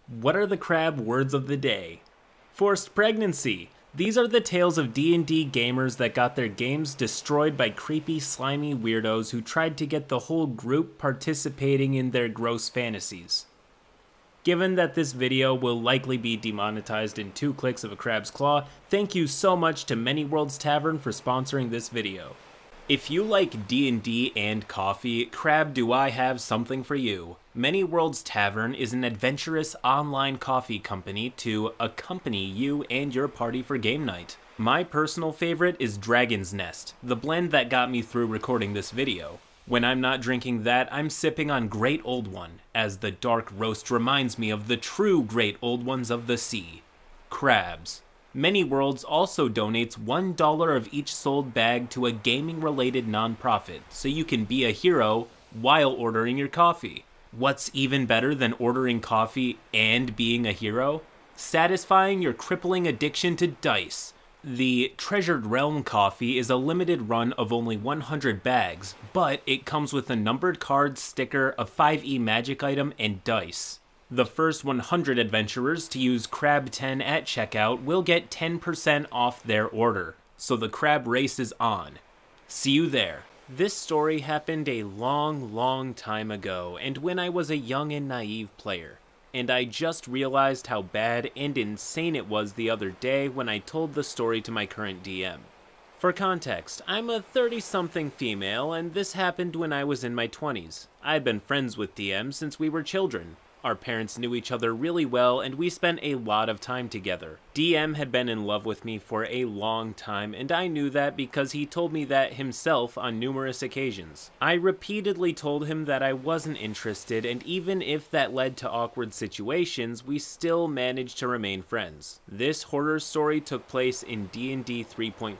What are the crab words of the day? Forced pregnancy. These are the tales of D&D gamers that got their games destroyed by creepy, slimy weirdos who tried to get the whole group participating in their gross fantasies. Given that this video will likely be demonetized in 2 clicks of a crab's claw, thank you so much to Many Worlds Tavern for sponsoring this video. If you like D&D and coffee, crab, do I have something for you. Many Worlds Tavern is an adventurous online coffee company to accompany you and your party for game night. My personal favorite is Dragon's Nest, the blend that got me through recording this video. When I'm not drinking that, I'm sipping on Great Old One, as the dark roast reminds me of the true Great Old Ones of the sea, crabs. Many Worlds also donates $1 of each sold bag to a gaming-related nonprofit, so you can be a hero while ordering your coffee. What's even better than ordering coffee and being a hero? Satisfying your crippling addiction to dice. The Treasured Realm coffee is a limited run of only 100 bags, but it comes with a numbered card, sticker, a 5e magic item, and dice. The first 100 adventurers to use CRAB10 at checkout will get 10% off their order, so the crab race is on. See you there. This story happened a long time ago, and when I was a young and naive player. And I just realized how bad and insane it was the other day when I told the story to my current DM. For context, I'm a 30-something female, and this happened when I was in my 20s. I'd been friends with DM since we were children. Our parents knew each other really well, and we spent a lot of time together. DM had been in love with me for a long time, and I knew that because he told me that himself on numerous occasions. I repeatedly told him that I wasn't interested, and even if that led to awkward situations, we still managed to remain friends. This horror story took place in D&D 3.5.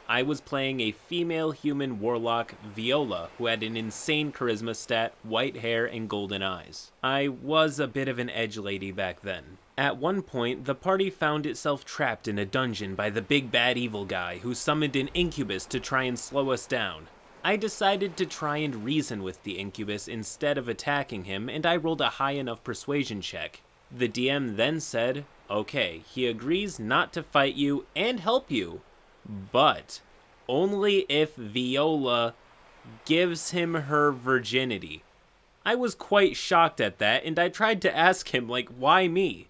I was playing a female human warlock, Viola, who had an insane charisma stat, white hair, and golden eyes. I was a bit of an edge lady back then. At one point, the party found itself trapped in a dungeon by the big bad evil guy who summoned an incubus to try and slow us down. I decided to try and reason with the incubus instead of attacking him, and I rolled a high enough persuasion check. The DM then said, okay, he agrees not to fight you and help you, but only if Viola gives him her virginity. I was quite shocked at that, and I tried to ask him, why me?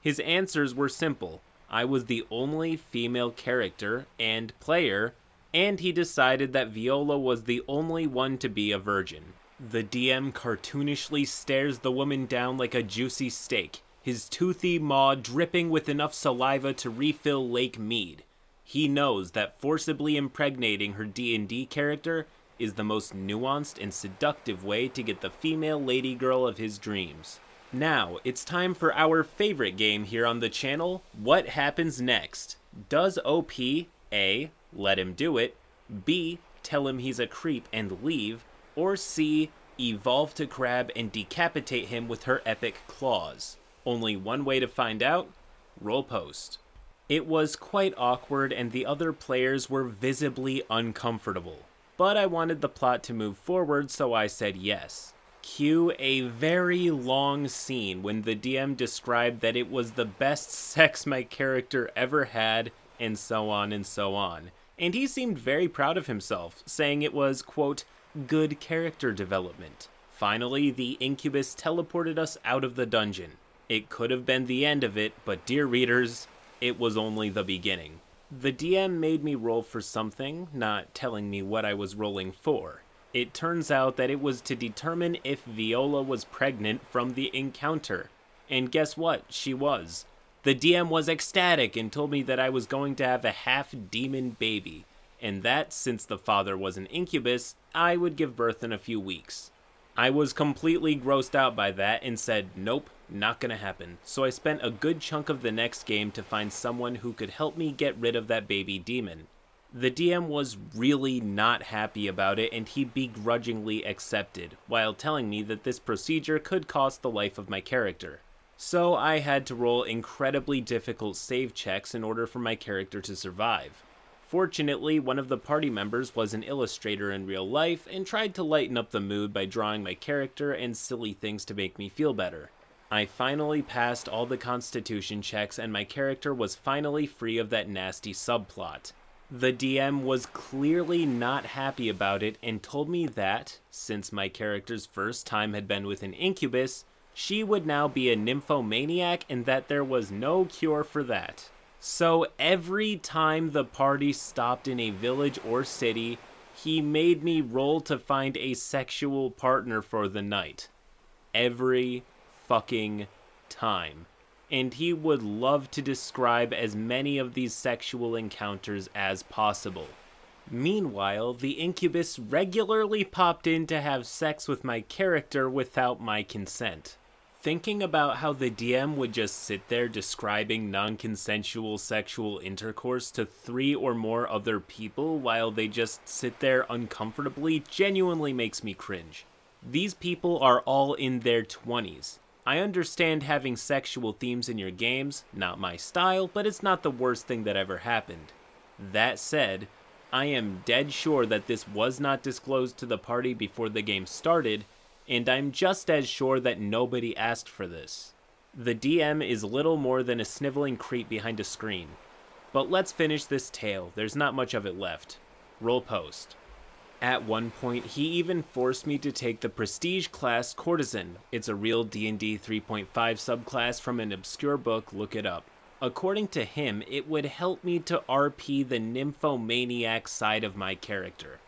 His answers were simple. I was the only female character and player, and he decided that Viola was the only one to be a virgin. The DM cartoonishly stares the woman down like a juicy steak, his toothy maw dripping with enough saliva to refill Lake Mead. He knows that forcibly impregnating her D&D character is the most nuanced and seductive way to get the female lady girl of his dreams. Now, it's time for our favorite game here on the channel, What Happens Next? Does OP A, let him do it, B, tell him he's a creep and leave, or C, evolve to crab and decapitate him with her epic claws? Only one way to find out, roll post. It was quite awkward and the other players were visibly uncomfortable, but I wanted the plot to move forward, so I said yes. Cue a very long scene when the DM described that it was the best sex my character ever had, and so on and so on. And he seemed very proud of himself, saying it was, quote, good character development. Finally, the incubus teleported us out of the dungeon. It could have been the end of it, but dear readers, it was only the beginning. The DM made me roll for something, not telling me what I was rolling for. It turns out that it was to determine if Viola was pregnant from the encounter. And guess what? She was. The DM was ecstatic and told me that I was going to have a half-demon baby, and that, since the father was an incubus, I would give birth in a few weeks. I was completely grossed out by that and said, nope, not gonna happen. So I spent a good chunk of the next game to find someone who could help me get rid of that baby demon. The DM was really not happy about it, and he begrudgingly accepted, while telling me that this procedure could cost the life of my character. So I had to roll incredibly difficult save checks in order for my character to survive. Fortunately, one of the party members was an illustrator in real life and tried to lighten up the mood by drawing my character and silly things to make me feel better. I finally passed all the constitution checks and my character was finally free of that nasty subplot. The DM was clearly not happy about it and told me that, since my character's first time had been with an incubus, she would now be a nymphomaniac and that there was no cure for that. So every time the party stopped in a village or city, he made me roll to find a sexual partner for the night. Every fucking time. And he would love to describe as many of these sexual encounters as possible. Meanwhile, the incubus regularly popped in to have sex with my character without my consent. Thinking about how the DM would just sit there describing non-consensual sexual intercourse to 3 or more other people while they just sit there uncomfortably genuinely makes me cringe. These people are all in their 20s. I understand having sexual themes in your games, not my style, but it's not the worst thing that ever happened. That said, I am dead sure that this was not disclosed to the party before the game started, and I'm just as sure that nobody asked for this. The DM is little more than a sniveling creep behind a screen. But let's finish this tale, there's not much of it left. Roll post. At one point, he even forced me to take the prestige class Courtesan. It's a real D&D 3.5 subclass from an obscure book, look it up. According to him, it would help me to RP the nymphomaniac side of my character.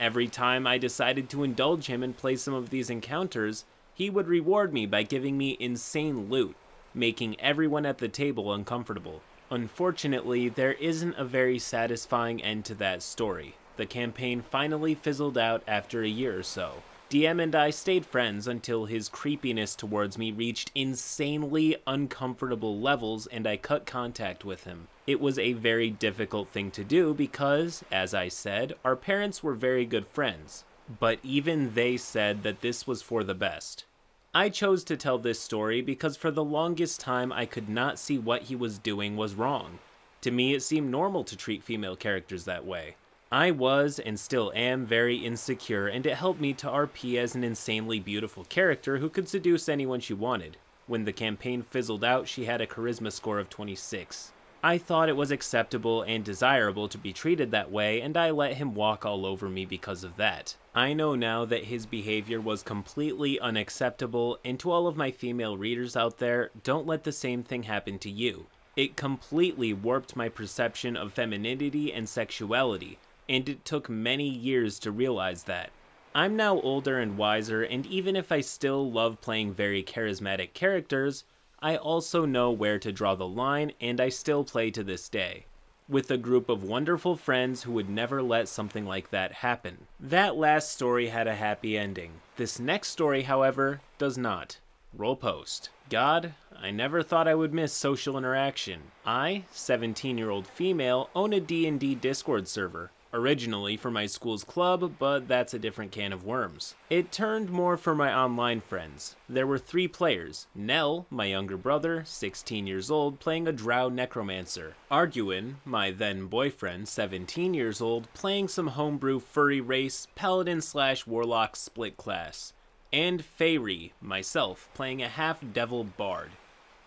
Every time I decided to indulge him and play some of these encounters, he would reward me by giving me insane loot, making everyone at the table uncomfortable. Unfortunately, there isn't a very satisfying end to that story. The campaign finally fizzled out after a year or so. DM and I stayed friends until his creepiness towards me reached insanely uncomfortable levels and I cut contact with him. It was a very difficult thing to do because, as I said, our parents were very good friends. But even they said that this was for the best. I chose to tell this story because for the longest time I could not see what he was doing was wrong. To me it seemed normal to treat female characters that way. I was, and still am, very insecure, and it helped me to RP as an insanely beautiful character who could seduce anyone she wanted. When the campaign fizzled out, she had a charisma score of 26. I thought it was acceptable and desirable to be treated that way, and I let him walk all over me because of that. I know now that his behavior was completely unacceptable, and to all of my female readers out there, don't let the same thing happen to you. It completely warped my perception of femininity and sexuality. And it took many years to realize that. I'm now older and wiser, and even if I still love playing very charismatic characters, I also know where to draw the line, and I still play to this day. With a group of wonderful friends who would never let something like that happen. That last story had a happy ending. This next story, however, does not. Roll post. God, I never thought I would miss social interaction. I, 17-year-old female, own a D&D Discord server. Originally for my school's club, but that's a different can of worms. It turned more for my online friends. There were 3 players. Nell, my younger brother, 16 years old, playing a drow necromancer. Arguin, my then boyfriend, 17 years old, playing some homebrew furry race, paladin/warlock split class. And Feyre, myself, playing a half-devil bard.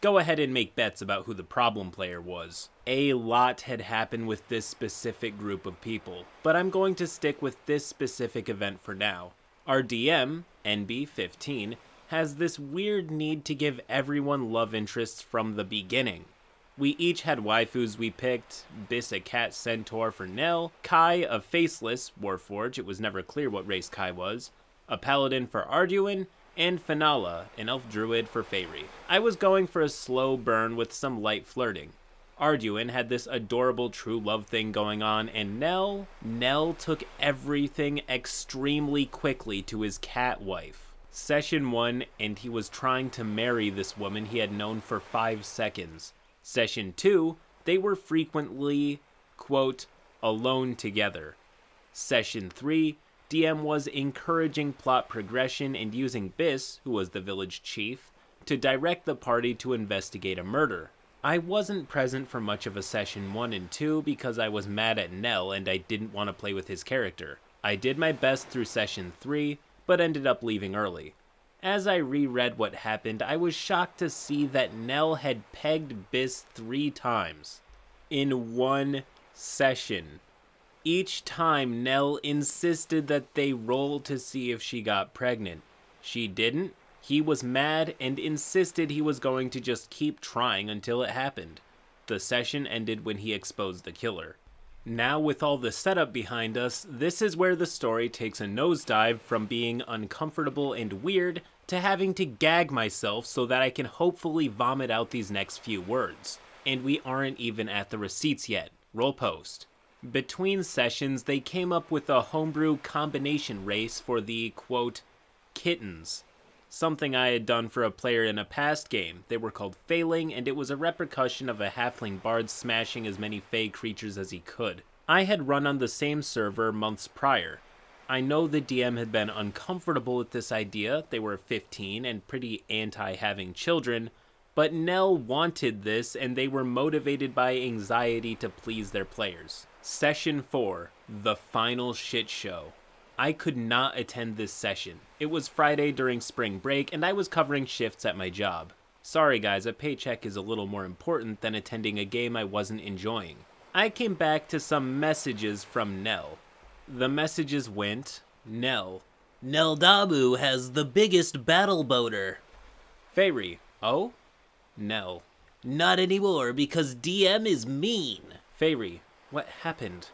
Go ahead and make bets about who the problem player was. A lot had happened with this specific group of people, but I'm going to stick with this specific event for now. Our DM, NB15, has this weird need to give everyone love interests from the beginning. We each had waifus we picked, Biss a cat centaur for Nell, Kai a faceless warforged, it was never clear what race Kai was, a paladin for Arduin, and Finala, an elf druid for Feyre. I was going for a slow burn with some light flirting. Arduin had this adorable true love thing going on, and Nell took everything extremely quickly to his cat wife. Session 1, and he was trying to marry this woman he had known for 5 seconds. Session 2, they were frequently, quote, alone together. Session 3, DM was encouraging plot progression and using Biss, who was the village chief, to direct the party to investigate a murder. I wasn't present for much of a session 1 and 2 because I was mad at Nell and I didn't want to play with his character. I did my best through session 3, but ended up leaving early. As I reread what happened, I was shocked to see that Nell had pegged Biss 3 times in one session. Each time, Nell insisted that they roll to see if she got pregnant. She didn't. He was mad and insisted he was going to just keep trying until it happened. The session ended when he exposed the killer. Now, with all the setup behind us, this is where the story takes a nosedive from being uncomfortable and weird to having to gag myself so that I can hopefully vomit out these next few words. And we aren't even at the receipts yet. Roll post. Between sessions, they came up with a homebrew combination race for the, quote, kittens. Something I had done for a player in a past game. They were called Failing, and it was a repercussion of a halfling bard smashing as many fey creatures as he could. I had run on the same server months prior. I know the DM had been uncomfortable with this idea. They were 15 and pretty anti-having children, but Nell wanted this and they were motivated by anxiety to please their players. Session 4, the final shit show. I could not attend this session. It was Friday during spring break and I was covering shifts at my job. Sorry guys, a paycheck is a little more important than attending a game I wasn't enjoying. I came back to some messages from Nell. The messages went, Nell Dabu has the biggest battle boater. Fairy, oh? Nell, not anymore because DM is mean. Fairy, what happened?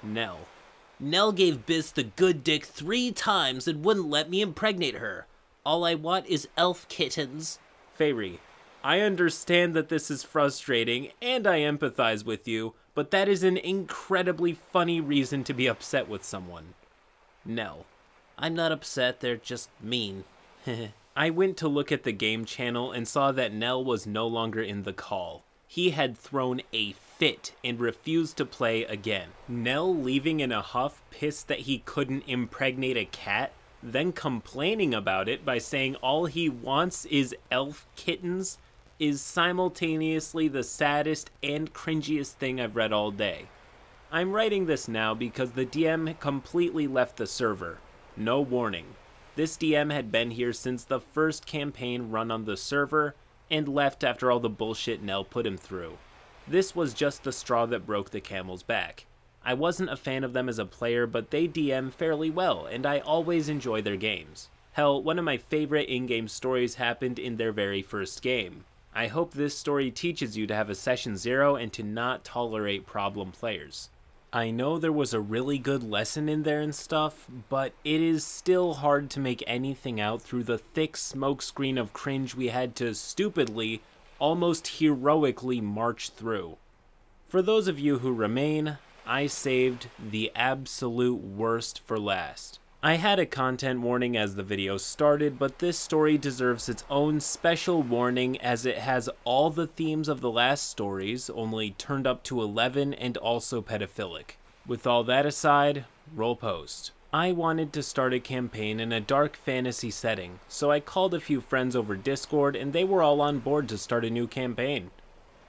Nell gave Biss the good dick 3 times and wouldn't let me impregnate her. All I want is elf kittens. Fairy, I understand that this is frustrating and I empathize with you, but that is an incredibly funny reason to be upset with someone. Nell, I'm not upset, they're just mean. I went to look at the game channel and saw that Nell was no longer in the call. He had thrown a fit and refused to play again. Nell leaving in a huff, pissed that he couldn't impregnate a cat, then complaining about it by saying all he wants is elf kittens, is simultaneously the saddest and cringiest thing I've read all day. I'm writing this now because the DM completely left the server. No warning. This DM had been here since the first campaign run on the server, and left after all the bullshit Nell put him through. This was just the straw that broke the camel's back. I wasn't a fan of them as a player, but they DM fairly well, and I always enjoy their games. Hell, one of my favorite in-game stories happened in their very first game. I hope this story teaches you to have a session 0 and to not tolerate problem players. I know there was a really good lesson in there and stuff, but it is still hard to make anything out through the thick smokescreen of cringe we had to stupidly, almost heroically march through. For those of you who remain, I saved the absolute worst for last. I had a content warning as the video started, but this story deserves its own special warning as it has all the themes of the last stories, only turned up to 11 and also pedophilic. With all that aside, roll post. I wanted to start a campaign in a dark fantasy setting, so I called a few friends over Discord and they were all on board to start a new campaign.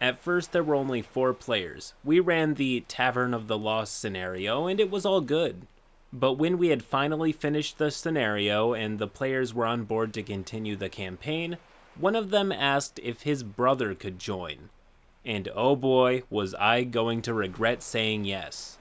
At first there were only 4 players. We ran the Tavern of the Lost scenario and it was all good. But when we had finally finished the scenario and the players were on board to continue the campaign, one of them asked if his brother could join. And oh boy, was I going to regret saying yes.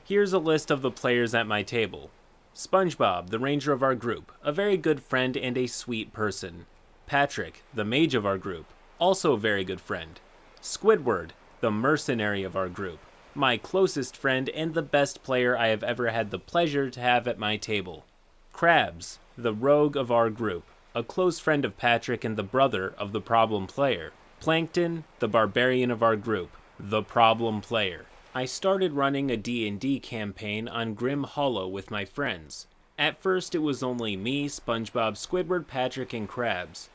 Here's a list of the players at my table. SpongeBob, the ranger of our group, a very good friend and a sweet person. Patrick, the mage of our group, also a very good friend. Squidward, the mercenary of our group, my closest friend and the best player I have ever had the pleasure to have at my table. Krabs, the rogue of our group, a close friend of Patrick and the brother of the problem player. Plankton, the barbarian of our group, the problem player. I started running a D&D campaign on Grim Hollow with my friends. At first it was only me, SpongeBob, Squidward, Patrick, and Krabs.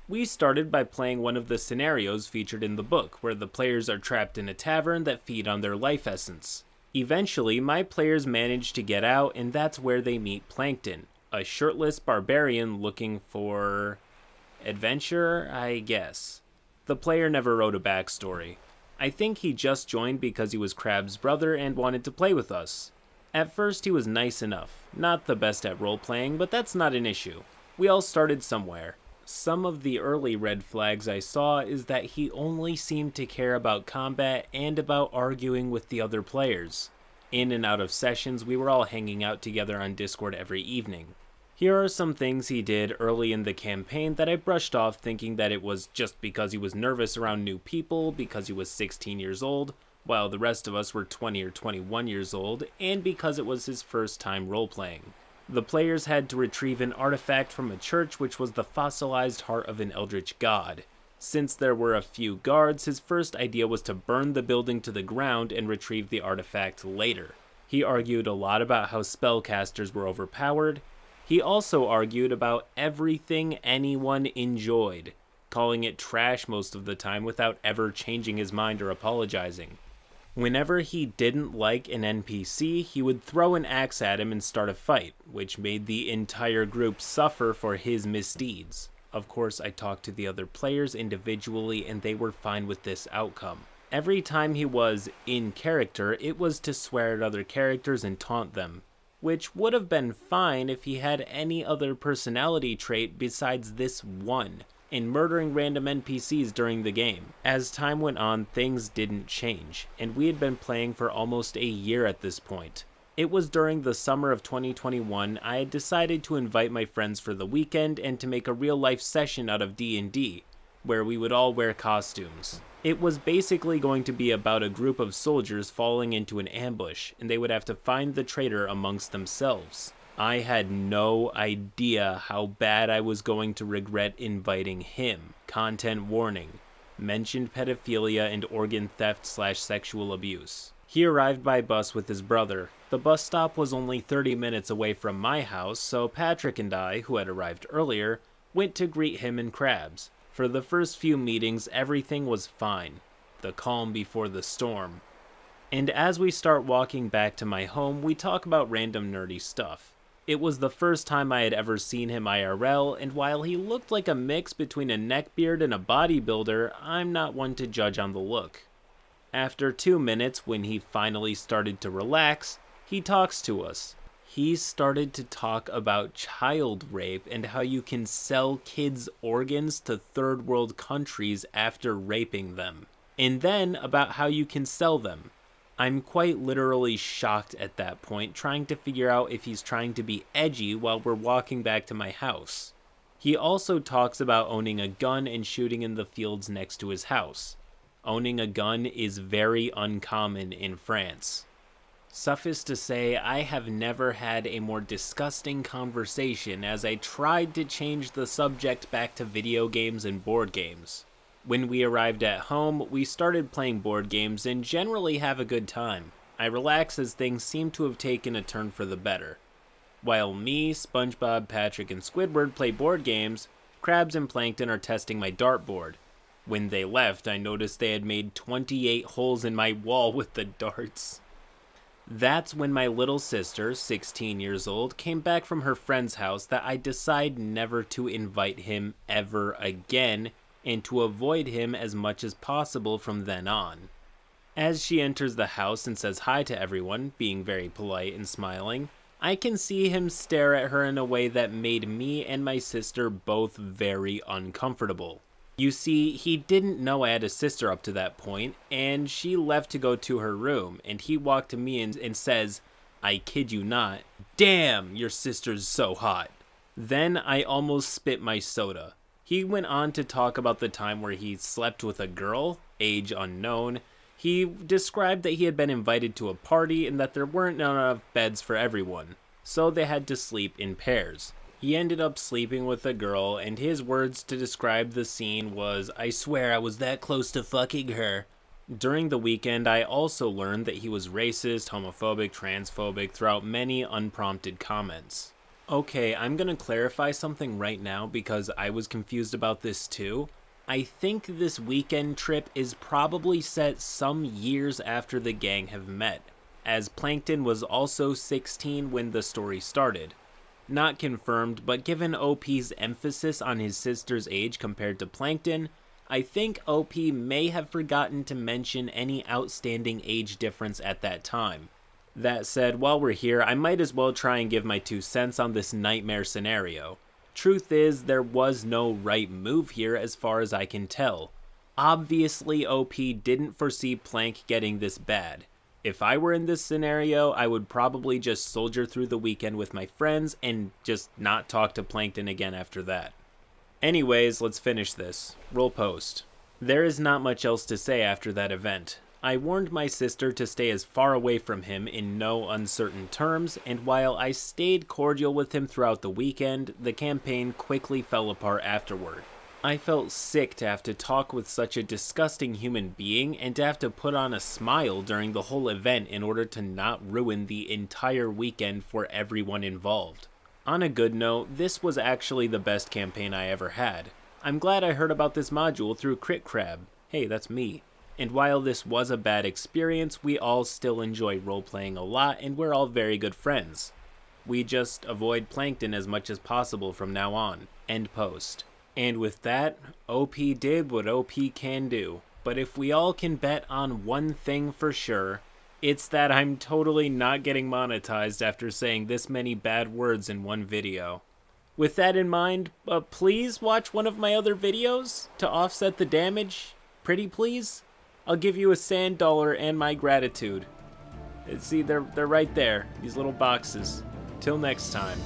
We started by playing one of the scenarios featured in the book, where the players are trapped in a tavern that feed on their life essence. Eventually, my players manage to get out, and that's where they meet Plankton, a shirtless barbarian looking for adventure, I guess. The player never wrote a backstory. I think he just joined because he was Krabs' brother and wanted to play with us. At first he was nice enough, not the best at role-playing, but that's not an issue. We all started somewhere. Some of the early red flags I saw is that he only seemed to care about combat and about arguing with the other players. In and out of sessions, we were all hanging out together on Discord every evening. Here are some things he did early in the campaign that I brushed off, thinking that it was just because he was nervous around new people, because he was 16 years old, while the rest of us were 20 or 21 years old, and because it was his first time role-playing. The players had to retrieve an artifact from a church, which was the fossilized heart of an eldritch god. Since there were a few guards, his first idea was to burn the building to the ground and retrieve the artifact later. He argued a lot about how spellcasters were overpowered. He also argued about everything anyone enjoyed, calling it trash most of the time without ever changing his mind or apologizing. Whenever he didn't like an NPC, he would throw an axe at him and start a fight, which made the entire group suffer for his misdeeds. Of course, I talked to the other players individually and they were fine with this outcome. Every time he was in character, it was to swear at other characters and taunt them, which would have been fine if he had any other personality trait besides this one, in murdering random NPCs during the game. As time went on, things didn't change, and we had been playing for almost a year at this point. It was during the summer of 2021 I had decided to invite my friends for the weekend and to make a real-life session out of D&D, where we would all wear costumes. It was basically going to be about a group of soldiers falling into an ambush, and they would have to find the traitor amongst themselves. I had no idea how bad I was going to regret inviting him. Content warning: mentioned pedophilia and organ theft/sexual abuse. He arrived by bus with his brother. The bus stop was only 30 minutes away from my house, so Patrick and I, who had arrived earlier, went to greet him in Crabs. For the first few meetings, everything was fine. The calm before the storm. And as we start walking back to my home, we talk about random nerdy stuff. It was the first time I had ever seen him IRL, and while he looked like a mix between a neckbeard and a bodybuilder, I'm not one to judge on the look. After 2 minutes, when he finally started to relax, he talks to us. He started to talk about child rape and how you can sell kids' organs to third world countries after raping them. And then about how you can sell them. I'm quite literally shocked at that point, trying to figure out if he's trying to be edgy while we're walking back to my house. He also talks about owning a gun and shooting in the fields next to his house. Owning a gun is very uncommon in France. Suffice to say, I have never had a more disgusting conversation as I tried to change the subject back to video games and board games. When we arrived at home, we started playing board games and generally have a good time. I relax as things seem to have taken a turn for the better. While me, SpongeBob, Patrick, and Squidward play board games, Crabs and Plankton are testing my dartboard. When they left, I noticed they had made 28 holes in my wall with the darts. That's when my little sister, 16 years old, came back from her friend's house that I decide never to invite him ever again and to avoid him as much as possible from then on. As she enters the house and says hi to everyone, being very polite and smiling, I can see him stare at her in a way that made me and my sister both very uncomfortable. You see, he didn't know I had a sister up to that point, and she left to go to her room, and he walked to me and says, I kid you not, "Damn, your sister's so hot." Then I almost spit my soda. He went on to talk about the time where he slept with a girl, age unknown. He described that he had been invited to a party and that there weren't enough beds for everyone, so they had to sleep in pairs. He ended up sleeping with a girl, and his words to describe the scene was, "I swear I was that close to fucking her." During the weekend, I also learned that he was racist, homophobic, transphobic throughout many unprompted comments. Okay, I'm gonna clarify something right now because I was confused about this too. I think this weekend trip is probably set some years after the gang have met, as Plankton was also 16 when the story started. Not confirmed, but given OP's emphasis on his sister's age compared to Plankton, I think OP may have forgotten to mention any outstanding age difference at that time. That said, while we're here, I might as well try and give my 2 cents on this nightmare scenario. Truth is, there was no right move here as far as I can tell. Obviously, OP didn't foresee Plank getting this bad. If I were in this scenario, I would probably just soldier through the weekend with my friends and just not talk to Plankton again after that. Anyways, let's finish this. Roll post. There is not much else to say after that event. I warned my sister to stay as far away from him in no uncertain terms, and while I stayed cordial with him throughout the weekend, the campaign quickly fell apart afterward. I felt sick to have to talk with such a disgusting human being and to have to put on a smile during the whole event in order to not ruin the entire weekend for everyone involved. On a good note, this was actually the best campaign I ever had. I'm glad I heard about this module through CritCrab. Hey, that's me. And while this was a bad experience, we all still enjoy role-playing a lot and we're all very good friends. We just avoid Plankton as much as possible from now on. End post. And with that, OP did what OP can do. But if we all can bet on one thing for sure, it's that I'm totally not getting monetized after saying this many bad words in one video. With that in mind, please watch one of my other videos to offset the damage. Pretty please? I'll give you a sand dollar and my gratitude. See, they're right there, these little boxes. Till next time.